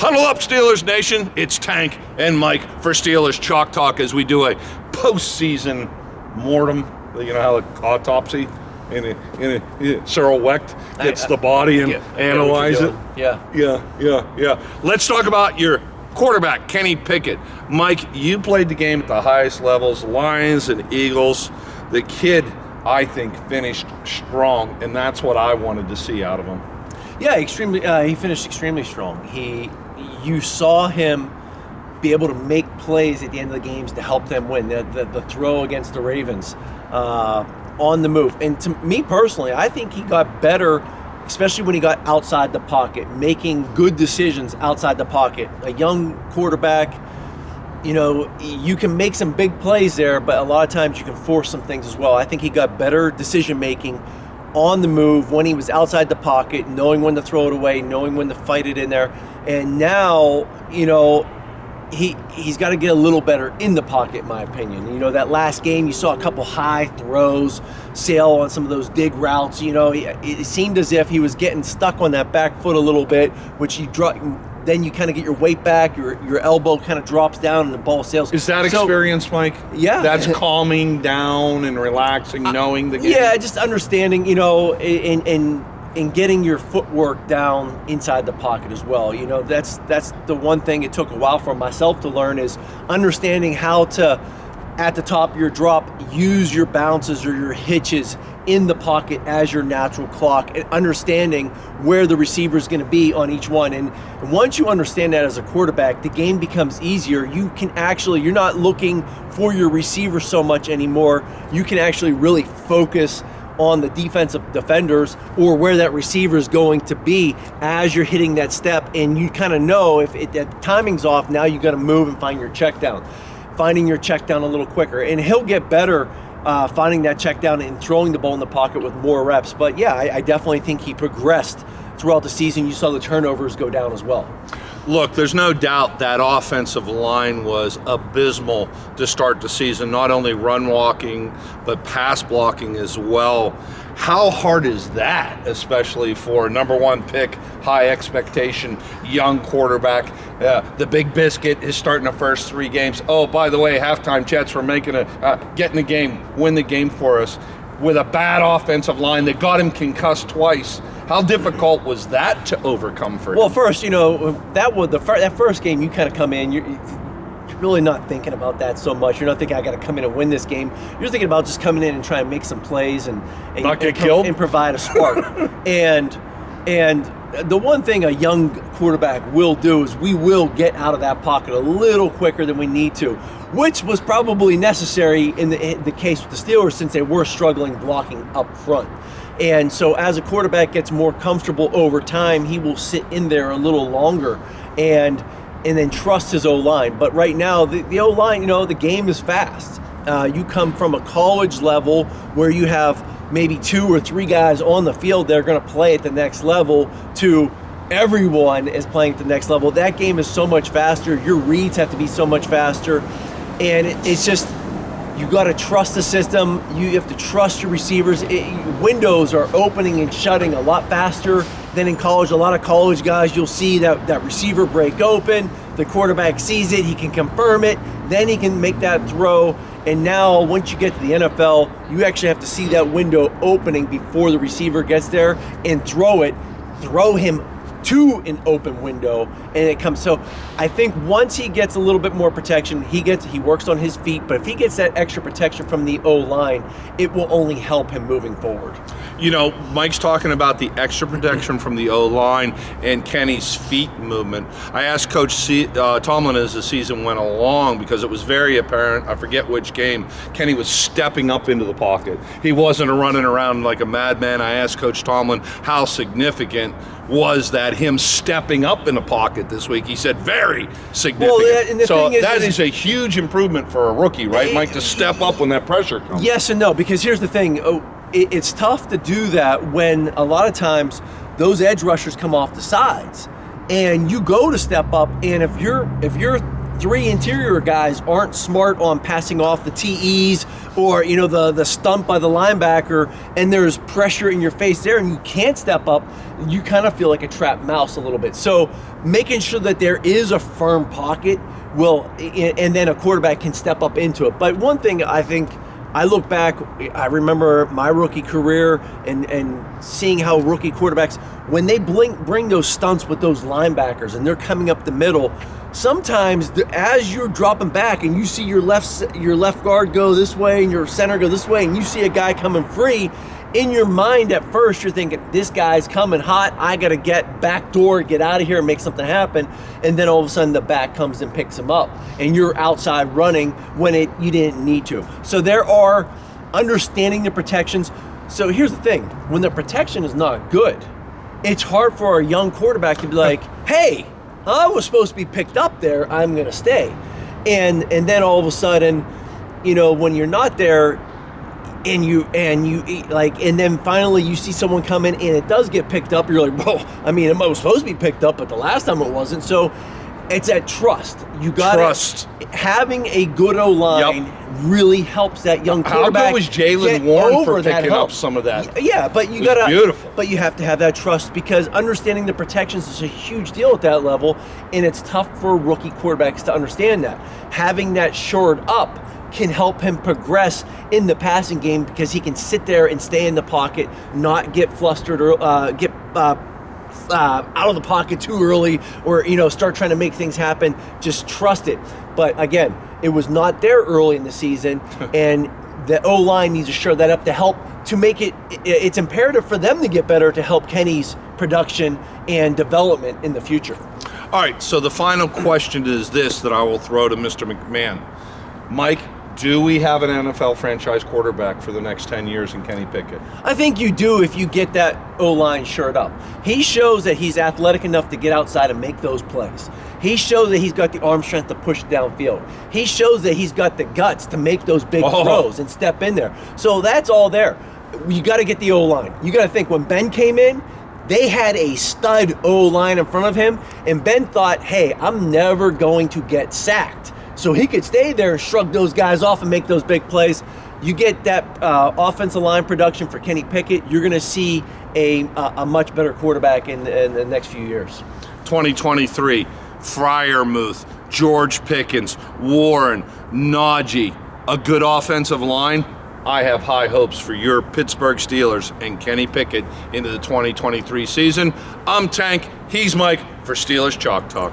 Huddle up, Steelers Nation. It's Tank and Mike for Steelers Chalk Talk as we do a postseason mortem. You know how the autopsy in Cyril Wecht gets the body and analyze it. Yeah. Let's talk about your quarterback, Kenny Pickett. Mike, you played the game at the highest levels, Lions and Eagles. The kid, I think, finished strong, and that's what I wanted to see out of him. Yeah, he finished extremely strong. You saw him be able to make plays at the end of the games to help them win. The throw against the Ravens on the move. And to me personally, I think he got better, especially when he got outside the pocket, making good decisions outside the pocket. A young quarterback, you can make some big plays there, but a lot of times you can force some things as well. I think he got better decision making on the move when he was outside the pocket, knowing when to throw it away, knowing when to fight it in there. And now, he's got to get a little better in the pocket, in my opinion. That last game, you saw a couple high throws, sail on some of those dig routes. It seemed as if he was getting stuck on that back foot a little bit, which then you kind of get your weight back, your elbow kind of drops down and the ball sails. Is that experience, Mike? Yeah. That's calming down and relaxing, knowing the game? Yeah, just understanding, and getting your footwork down inside the pocket as well. That's the one thing it took a while for myself to learn, is understanding how to, at the top of your drop, use your bounces or your hitches in the pocket as your natural clock, and understanding where the receiver is going to be on each one. And once you understand that as a quarterback, the game becomes easier. You're not looking for your receiver so much anymore. You can actually really focus on the defensive defenders or where that receiver is going to be as you're hitting that step. And you kind of know if the timing's off, now you got to move and find your check down. Finding your check down a little quicker. And he'll get better finding that check down and throwing the ball in the pocket with more reps. But yeah, I definitely think he progressed throughout the season. You saw the turnovers go down as well. Look, there's no doubt that offensive line was abysmal to start the season, not only run blocking, but pass blocking as well. How hard is that, especially for a number one pick, high expectation, young quarterback? The big biscuit is starting the first 3 games. Oh, by the way, halftime Jets for getting the game, win the game for us with a bad offensive line that got him concussed twice. How difficult was that to overcome for him? Well, first, that first game, you kind of come in, you're really not thinking about that so much. You're not thinking, I got to come in and win this game. You're thinking about just coming in and trying to make some plays and not get killed and provide a spark. and the one thing a young quarterback will do is we will get out of that pocket a little quicker than we need to, which was probably necessary in the case with the Steelers, since they were struggling blocking up front. And so as a quarterback gets more comfortable over time, he will sit in there a little longer and then trust his O-line. But right now, the O-line, the game is fast. You come from a college level where you have maybe 2 or 3 guys on the field that are going to play at the next level, to everyone is playing at the next level. That game is so much faster. Your reads have to be so much faster. And it's just, you got to trust the system. You have to trust your receivers. Windows are opening and shutting a lot faster than in college. A lot of college guys, you'll see that receiver break open. The quarterback sees it. He can confirm it. Then he can make that throw. And now, once you get to the NFL, you actually have to see that window opening before the receiver gets there and throw it. Throw him to an open window, and it comes. So I think once he gets a little bit more protection, he works on his feet, but if he gets that extra protection from the O-line, it will only help him moving forward. Mike's talking about the extra protection from the O-line and Kenny's feet movement. I asked Coach Tomlin as the season went along, because it was very apparent, I forget which game, Kenny was stepping up into the pocket. He wasn't running around like a madman. I asked Coach Tomlin how significant was that, him stepping up in the pocket this week. He said very significant. Well, and the thing is a huge improvement for a rookie, right, Mike, to step up when that pressure comes. Yes and no, because here's the thing. It's tough to do that when a lot of times those edge rushers come off the sides and you go to step up, and if you're three interior guys aren't smart on passing off the TEs or, you know, the stump by the linebacker, and there's pressure in your face there and you can't step up, you kind of feel like a trapped mouse a little bit. So making sure that there is a firm pocket will, and then a quarterback can step up into it. But one thing I think, I look back, I remember my rookie career and seeing how rookie quarterbacks, when they bring those stunts with those linebackers and they're coming up the middle, sometimes as you're dropping back and you see your left guard go this way and your center go this way and you see a guy coming free, in your mind at first you're thinking, this guy's coming hot, I gotta get back door, get out of here and make something happen, and then all of a sudden the back comes and picks him up and you're outside running when you didn't need to. So there are understanding the protections. So here's the thing, when the protection is not good, it's hard for a young quarterback to be like, hey, I was supposed to be picked up there, I'm gonna stay. And then all of a sudden, you know, when you're not there, and then finally you see someone come in and it does get picked up, you're like, well, I mean, it was supposed to be picked up, but the last time it wasn't. So it's that trust. You got trust. Having a good O-line really helps that young quarterback. How good was Jalen Warren for picking up some of that? Yeah, but you got to beautiful. But you have to have that trust, because understanding the protections is a huge deal at that level, and it's tough for rookie quarterbacks to understand that. Having that shored up can help him progress in the passing game, because he can sit there and stay in the pocket, not get flustered or get out of the pocket too early, or, you know, start trying to make things happen. Just trust it. But again, it was not there early in the season, and the O-line needs to shore that up to help to make it. It's imperative for them to get better to help Kenny's production and development in the future. All right, so the final question is this that I will throw to Mr. McMahon. Mike, do we have an NFL franchise quarterback for the next 10 years in Kenny Pickett? I think you do if you get that O-line shored up. He shows that he's athletic enough to get outside and make those plays. He shows that he's got the arm strength to push downfield. He shows that he's got the guts to make those big throws and step in there. So that's all there. You got to get the O-line. You got to think, when Ben came in, they had a stud O-line in front of him, and Ben thought, hey, I'm never going to get sacked. So he could stay there and shrug those guys off and make those big plays. You get that offensive line production for Kenny Pickett, you're going to see a much better quarterback in the next few years. 2023, Freiermuth, George Pickens, Warren, Najee, a good offensive line. I have high hopes for your Pittsburgh Steelers and Kenny Pickett into the 2023 season. I'm Tank, he's Mike for Steelers Chalk Talk.